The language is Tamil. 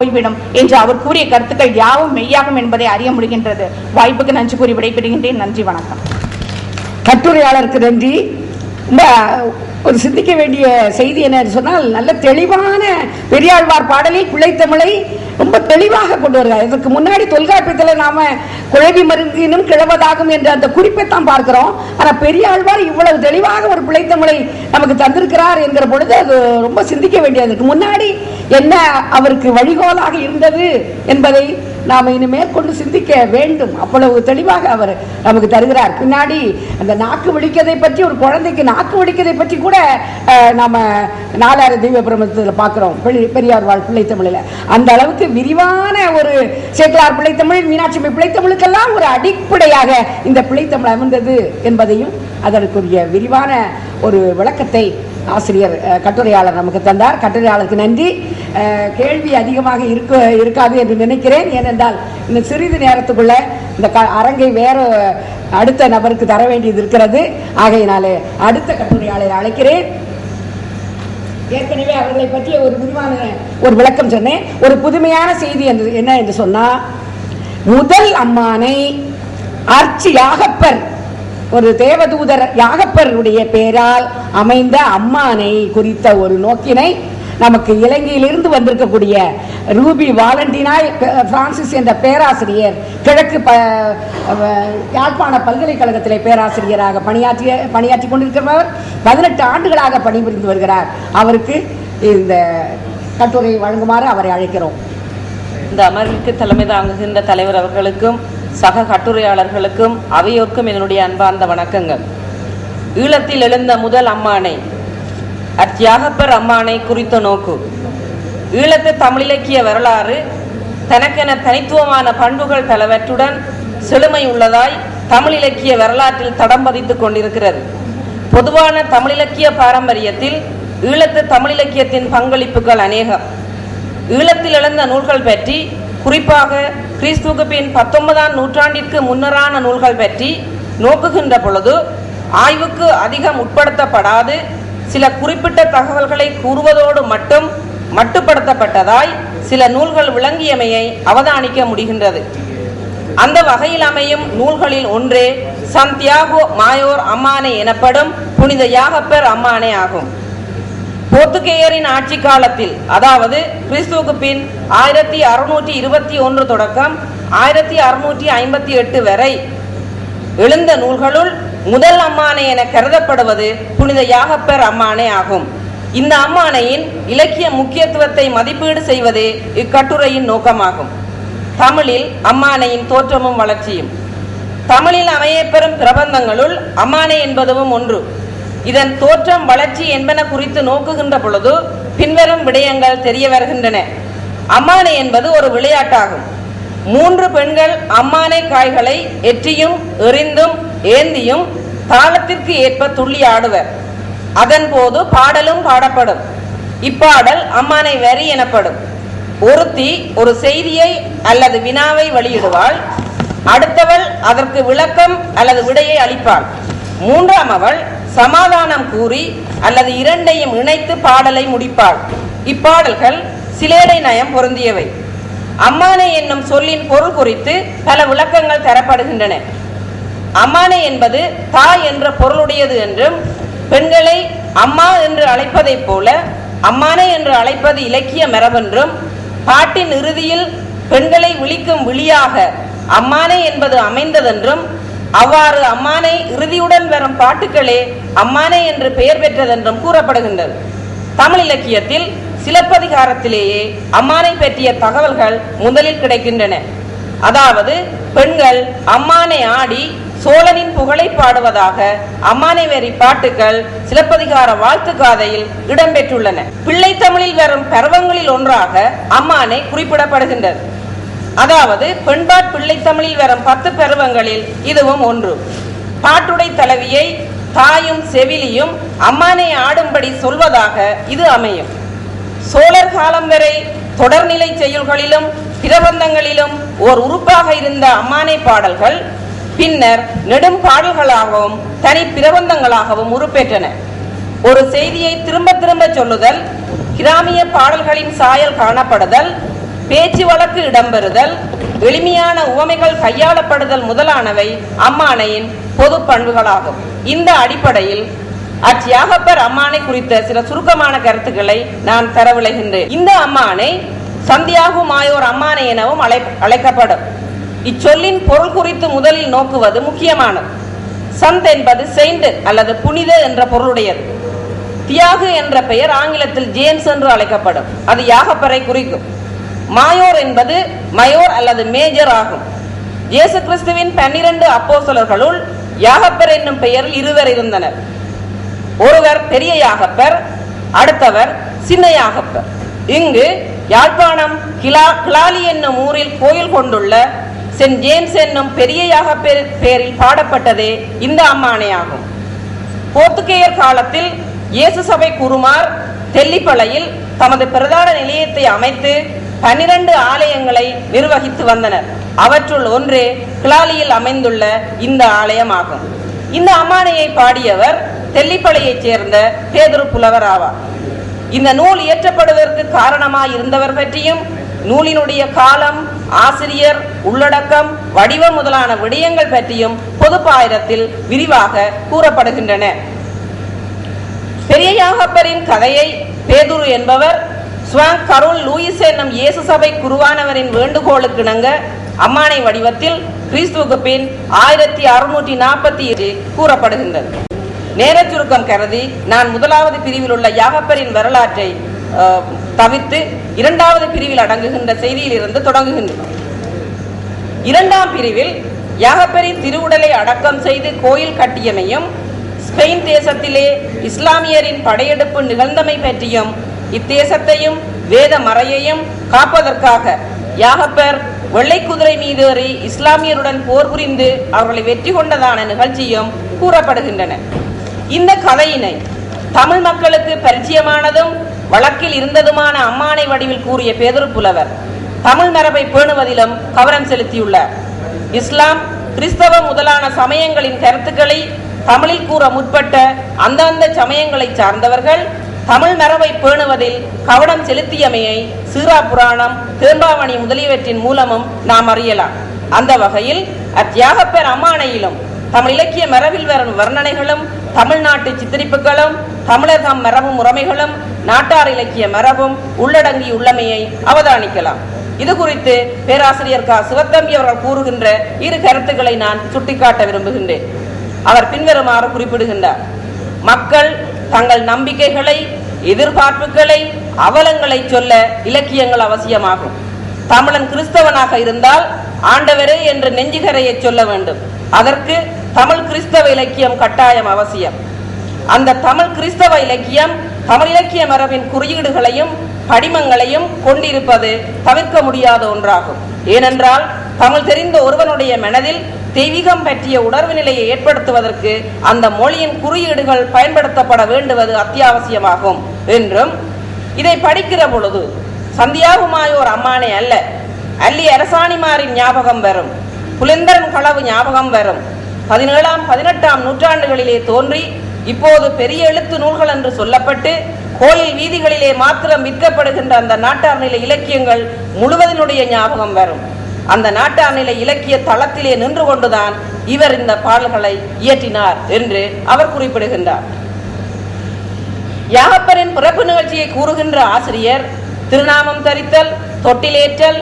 போய்விடும் என்று அவர் கூறிய கருத்துக்கள் யாவும் மெய்யாகும் என்பதை அறிய முடிகின்றது. வாய்ப்புக்கு நன்றி கூறி விடைபெறுகின்றேன். நன்றி, வணக்கம். கட்டுரையாளருக்கு நன்றி. ஒரு சிந்திக்க வேண்டிய செய்தி என்ன சொன்னால், நல்ல தெளிவான பெரியாழ்வார் பாடலில் பிள்ளைத்தமிழை ரொம்ப தெளிவாக கொண்டு வருகிறார். இதற்கு முன்னாடி தொல்காப்பியத்தில் நாம குழவி மருங்கினும் கிழவதாகும் என்ற அந்த குறிப்பை தான் பார்க்கிறோம். ஆனால் பெரியாழ்வார் இவ்வளவு தெளிவாக ஒரு பிள்ளைத்தமிழை நமக்கு தந்திருக்கிறார் என்கிற பொழுது அது ரொம்ப சிந்திக்க வேண்டியது. இதுக்கு முன்னாடி என்ன அவருக்கு வழிகோலாக இருந்தது என்பதை நாம் இனிமேல் கொண்டு சிந்திக்க வேண்டும். அவ்வளவு தெளிவாக அவர் நமக்கு தருகிறார். பின்னாடி அந்த நாக்கு வலிக்கதை பற்றி, ஒரு குழந்தைக்கு நாக்கு வலிக்கதை பற்றி கூட நாம நாலாறு தெய்வ பிரபந்தத்தில் பார்க்கிறோம். பெரியார் வாழ் பிள்ளைத்தமிழில் அந்த அளவுக்கு விரிவான ஒரு சேக்கலார் பிள்ளைத்தமிழ், மீனாட்சி பிள்ளைத்தமிழுக்கெல்லாம் ஒரு அடிப்படையாக இந்த பிள்ளைத்தமிழ் அமைந்தது என்பதையும் அதற்குரிய விரிவான ஒரு விளக்கத்தை ஆசிரியர் கட்டுரையாளர் நமக்கு தந்தார். கட்டுரையாளருக்கு நன்றி. கேள்வி அதிகமாக இருக்காது என்று நினைக்கிறேன். ஏனென்றால் இந்த சிறிது நேரத்துக்குள்ள இந்த அரங்கை வேறு அடுத்த நபருக்கு தர வேண்டியது இருக்கிறது. ஆகையினாலே அடுத்த கட்டுரையாளரை அழைக்கிறேன். ஏற்கனவே அவர்களை பற்றிய ஒரு விரிவான ஒரு விளக்கம் சொன்னேன். ஒரு புதுமையான செய்தி என்ன என்று சொன்னால், முதல் அம்மானை ஆர்ச்சி யாகப்பர், ஒரு தேவதூதர் யாகப்பருடைய பெயரால் அமைந்த அம்மானை குறித்த ஒரு நோக்கினை நமக்கு இலங்கையிலிருந்து வந்திருக்கக்கூடிய ரூபி வாலண்டினாய் பிரான்சிஸ் என்ற பேராசிரியர், கிழக்கு யாழ்ப்பாண பல்கலைக்கழகத்திலே பேராசிரியராக பணியாற்றி கொண்டிருக்கிறவர், 18 ஆண்டுகளாக பணிபுரிந்து வருகிறார். அவருக்கு இந்த கட்டுரை வழங்குமாறு அவரை அழைக்கிறோம். இந்த அமர்வுக்கு தலைமை தாங்குகின்ற தலைவர் அவர்களுக்கும் சக கட்டுரையாளர்களுக்கும் அவையோர்க்கும் என்னுடைய அன்பார்ந்த வணக்கங்கள். ஈழத்தில் எழுந்த முதல் அம்மானை அத்தியாகப்பர் அம்மானை குறித்த நோக்கு. ஈழத்து தமிழிலக்கிய வரலாறு தனக்கென தனித்துவமான பண்புகள் பலவற்றுடன் செழுமை உள்ளதாய் தமிழிலக்கிய வரலாற்றில் தடம் பதித்துக் கொண்டிருக்கிறது. பொதுவான தமிழிலக்கிய பாரம்பரியத்தில் ஈழத்து தமிழிலக்கியத்தின் பங்களிப்புகள் அநேகம். ஈழத்தில் எழுந்த நூல்கள் பற்றி, குறிப்பாக கிறிஸ்துவுக்கு பின் 19ஆம் நூற்றாண்டிற்கு முன்னரான நூல்கள் பற்றி நோக்குகின்ற பொழுது ஆய்வுக்கு அதிகம் உட்படுத்தப்படாது சில குறிப்பிட்ட தகவல்களை கூறுவதோடு மட்டுப்படுத்தப்பட்டதாய் சில நூல்கள் விளங்கியமையை அவதானிக்க முடிகின்றது. அந்த வகையில் அமையும் நூல்களில் ஒன்றே சந்தியாகோ மாயோர் அம்மானை எனப்படும் புனித யாகப்பர் அம்மானை ஆகும். போர்த்துகேயரின் ஆட்சி காலத்தில், அதாவது கிறிஸ்துவுக்கு பின் 1621 தொடக்கம் 1658 வரை எழுந்த நூல்களுள் முதல் அம்மானை என கருதப்படுவது புனித யாகப்பர் அம்மானை ஆகும். இந்த அம்மானையின் இலக்கிய முக்கியத்துவத்தை மதிப்பீடு செய்வதே இக்கட்டுரையின் நோக்கமாகும். தமிழில் அம்மானையின் தோற்றமும் வளர்ச்சியும். தமிழில் அமையப்பெறும் பிரபந்தங்களுள் அம்மானை என்பதும் ஒன்று. இதன் தோற்றம், வளர்ச்சி என்பன குறித்து நோக்குகின்ற பொழுது பின்வரும் விடயங்கள் தெரிய வருகின்றன. அம்மானை என்பது ஒரு விளையாட்டாகும். 3 பெண்கள் அம்மானை காய்களை எற்றியும் எறிந்தும் ஏந்தியும் தாளத்திற்கு ஏற்ப துள்ளி ஆடுவர். அதன் போது பாடலும் பாடப்படும். இப்பாடல் அம்மானை வரி எனப்படும். ஒருத்தி ஒரு செய்தியை அல்லது வினாவை வெளியிடுவாள். அடுத்தவள் அதற்கு விளக்கம் அல்லது விடையை அளிப்பாள். 3ஆம் அவள் சமாதானம் கூறி அல்லது இரண்டையும் இணைத்து பாடலை முடிப்பாள். இப்பாடல்கள் சிலேடை நயம் பொருந்தியவை. அம்மானை என்னும் சொல்லின் பொருள் குறித்து பல விளக்கங்கள் தரப்படுகின்றன. அம்மானை என்பது தாய் என்ற பொருளுடையது என்றும், பெண்களை அம்மா என்று அழைப்பதைப் போல அம்மானை என்று அழைப்பது இலக்கிய மரபென்றும், பாட்டின் இறுதியில் பெண்களை விழிக்கும் விழியாக அம்மானை என்பது அமைந்ததென்றும், அவ்வாறு அம்மானை இறுதியுடன் வரும் பாட்டுக்களே அம்மானை என்று பெயர் பெற்றதென்றும் கூறப்படுகின்றது. தமிழ் இலக்கியத்தில் சிலப்பதிகாரத்திலேயே அம்மானை பற்றிய தகவல்கள் முதலில் கிடைக்கின்றன. அதாவது பெண்கள் அம்மானை ஆடி சோழனின் புகழை பாடுவதாக அம்மானை வரி பாட்டுக்கள் சிலப்பதிகார வாழ்த்து காதையில் இடம்பெற்றுள்ளன. பிள்ளை தமிழில் வரும் பருவங்களில் ஒன்றாக அம்மானை குறிப்பிடப்படுகின்றது. அதாவது பெண்பாட் பிள்ளை தமிழில் வரும் 10 பருவங்களில் இதுவும் ஒன்று. பாட்டுடை தலைவியை தாயும் செவிலியும் அம்மானை ஆடும்படி சொல்வதாக இது அமையும். சோழர் காலம் வரை தொடர்நிலை செயல்களிலும் பிரபந்தங்களிலும் ஓர் உறுப்பாக இருந்த அம்மானை பாடல்கள் பின்னர் நெடும் பாடல்களாகவும் தனி பிரபந்தங்களாகவும் உருப்பெற்றன. ஒரு செய்தியை திரும்ப திரும்ப சொல்லுதல், கிராமிய பாடல்களின் சாயல் காணப்படுதல், பேச்சு வழக்கு இடம்பெறுதல், எளிமையான உவமைகள் கையாளப்படுதல் முதலானவை அம்மானையின் பொது பண்புகளாகும். இந்த அடிப்படையில் அச்சியாகப்பர் அம்மானை குறித்த சில சுருக்கமான கருத்துக்களை நான் தரவிளைகின்றேன். இந்த அம்மானை சந்தியாகு மாயோர் அம்மானை எனவும் அழைக்கப்படும். இச்சொல்லின் பொருள் குறித்து முதலில் நோக்குவது முக்கியமானது. சந்த் என்பது செயின்ட் அல்லது புனித என்ற பொருளுடையது. தியாகு என்ற பெயர் ஆங்கிலத்தில் ஜேம்ஸ் என்று அழைக்கப்படும். அது யாகப்பரை குறிக்கும். மாயோர் என்பது மயோர் அல்லது மேஜர் ஆகும். இயேசு கிறிஸ்துவின் 12 அப்போஸ்தலர்களுள் யாகப்பர் என்னும் பெயரில் இருவர் இருந்தனர். ஒருவர் பெரிய யாகப்பர், அடுத்தவர் சின்ன யாகப்பர். இங்கு யாழ்ப்பாணம் கிளாலி என்னும் ஊரில் கோயில் கொண்டுள்ள சென்ட் ஜேம்ஸ் என்னும் பெரிய யாகப்பர் பெயரில் பாடப்பட்டதே இந்த அம்மானை ஆகும். போர்த்துகேயர் காலத்தில் இயேசு சபை குருமார் தெல்லிப்பளையில் தமது பிரதான நிலையத்தை அமைத்து 12 ஆலயங்களை நிர்வகித்து வந்தனர். அவற்றுள் ஒன்றே கிளாலியில் அமைந்துள்ள இந்த ஆலயம் ஆகும். இந்த அம்மானையை பாடியவர் தெல்லிப்பளையைச் சேர்ந்த பேதுரு புலவர் ஆவார். இந்த நூல் இயற்றப்படுவதற்கு காரணமாய் இருந்தவர் பற்றியும், நூலினுடைய காலம், ஆசிரியர், உள்ளடக்கம், வடிவம் முதலான விடயங்கள் பற்றியும் பொதுப்பாயிரத்தில் விரிவாக கூறப்படுகின்றன. பெரிய யாகப்பரின் கதையை பேதுரு என்பவர் ஸ்வாங் கரோல் லூயிஸ் என்னும் இயேசு சபை குருவானவரின் வேண்டுகோளுக்கு இணங்க அம்மானை வடிவத்தில் கிறிஸ்துவுக்கு பின் 1647 கூறப்படுகின்றது. நேர சுருக்கம் கருதி நான் முதலாவது பிரிவில் உள்ள யாகப்பரின் வரலாற்றை தவிர்த்து இரண்டாவது பிரிவில் அடங்குகின்ற செய்தியில் இருந்து தொடங்குகின்றன. இரண்டாம் பிரிவில் யாகப்பரின் திருவுடலை அடக்கம் செய்து கோயில் கட்டியமையும், ஸ்பெயின் தேசத்திலே இஸ்லாமியரின் படையெடுப்பு நிகழ்ந்தமை பற்றியும், இத்தேசத்தையும் வேத மறையையும் காப்பதற்காக யாகப்பர் வெள்ளை குதிரை மீது ஏறி இஸ்லாமியருடன் போர் புரிந்து அவர்களை வெற்றி கொண்டதான நிகழ்ச்சியும் கூறப்படுகின்றன. இந்த கதையினை தமிழ் மக்களுக்கு பரிச்சயமானதும் வழக்கில் இருந்ததுமான அம்மானை வடிவில் கூறிய பேதுரு புலவர் தமிழ் மரபை பேணுவதிலும் கவனம் செலுத்தியுள்ளார். இஸ்லாம், கிறிஸ்தவ முதலான சமயங்களின் கருத்துக்களை தமிழில் கூற முற்பட்ட அந்தந்த சமயங்களை சார்ந்தவர்கள் தமிழ் மரபை பேணுவதில் கவனம் செலுத்தியமையை சீரா புராணம், தேம்பாவணி முதலியவற்றின் மூலமும் நாம் அறியலாம். அந்த வகையில் அத்தியாகப்பர் அம்மானையிலும் தமிழ் இலக்கிய மரபில் வரும் வர்ணனைகளும், தமிழ்நாட்டு சித்தரிப்புகளும், தமிழர் தம் மரபு முறைமைகளும், நாட்டார் இலக்கிய மரபும் உள்ளடங்கியுள்ளமையை அவதானிக்கலாம். இது குறித்து பேராசிரியர் க. சிவத்தம்பி அவர்கள் கூறுகின்ற இரு கருத்துக்களை நான் சுட்டிக்காட்ட விரும்புகின்றேன். அவர் பின்வருமாறு குறிப்பிடுகின்றார். மக்கள் தங்கள் நம்பிக்கைகளை, எதிர்பார்ப்புகளை, அவலங்களை சொல்ல இலக்கியங்கள் அவசியமாகும். தமிழன் கிறிஸ்தவனாக இருந்தால் ஆண்டவரே என்று நெஞ்சுகரையை சொல்ல வேண்டும். அதற்கு தமிழ் கிறிஸ்தவ இலக்கியம் கட்டாயம் அவசியம். அந்த தமிழ் கிறிஸ்தவ இலக்கியம் தமிழ் இலக்கிய மரபின் குறியீடுகளையும் படிமங்களையும் கொண்டிருப்பது தவிர்க்க முடியாத ஒன்றாகும். ஏனென்றால் தமிழ் தெரிந்த ஒருவனுடைய மனதில் தெய்வீகம் பற்றிய உணர்வு நிலையை ஏற்படுத்துவதற்கு அந்த மொழியின் குறியீடுகள் பயன்படுத்தப்பட வேண்டுவது அத்தியாவசியமாகும் என்றும், இதை படிக்கிற பொழுது சந்தியாகு மாயோர் அம்மானை அல்ல, அல்லி அரசாணிமாரின் ஞாபகம் வரும், புலந்தரன் களவு ஞாபகம் வரும். 17ஆம் 18ஆம் நூற்றாண்டுகளிலே தோன்றி இப்போது பெரிய எழுத்து நூல்கள் என்று சொல்லப்பட்டு கோயில் வீதிகளிலே மாத்திரம் விற்கப்படுகின்ற அந்த நாட்டார் நிலை இலக்கியங்கள் முழுவதினுடைய ஞாபகம் வரும். அந்த நாட்டார் நிலை இலக்கிய தளத்திலே நின்று கொண்டுதான் இவர் இந்த பாடல்களை இயற்றினார் என்று அவர் குறிப்பிடுகின்றார். யாகப்பரின் பிறப்பு நிகழ்ச்சியை கூறுகின்ற ஆசிரியர் திருநாமம் தரித்தல், தொட்டிலேற்றல்,